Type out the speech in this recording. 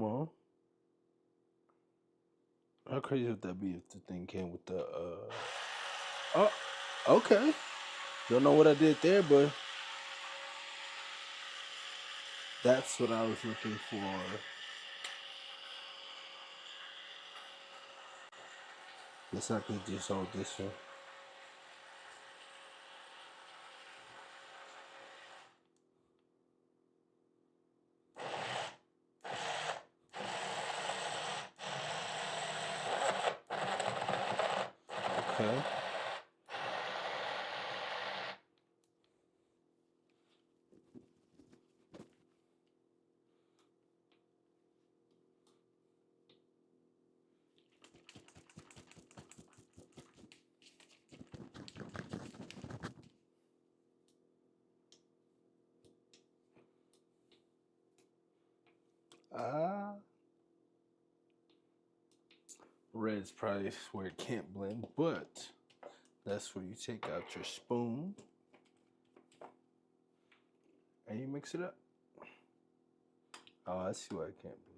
on. How crazy would that be if the thing came with the Oh, okay. Don't know what I did there, but that's what I was looking for. Guess I could just hold this one. Okay. Red's probably where it can't blend, but that's where you take out your spoon and you mix it up. Oh, I see why it can't blend.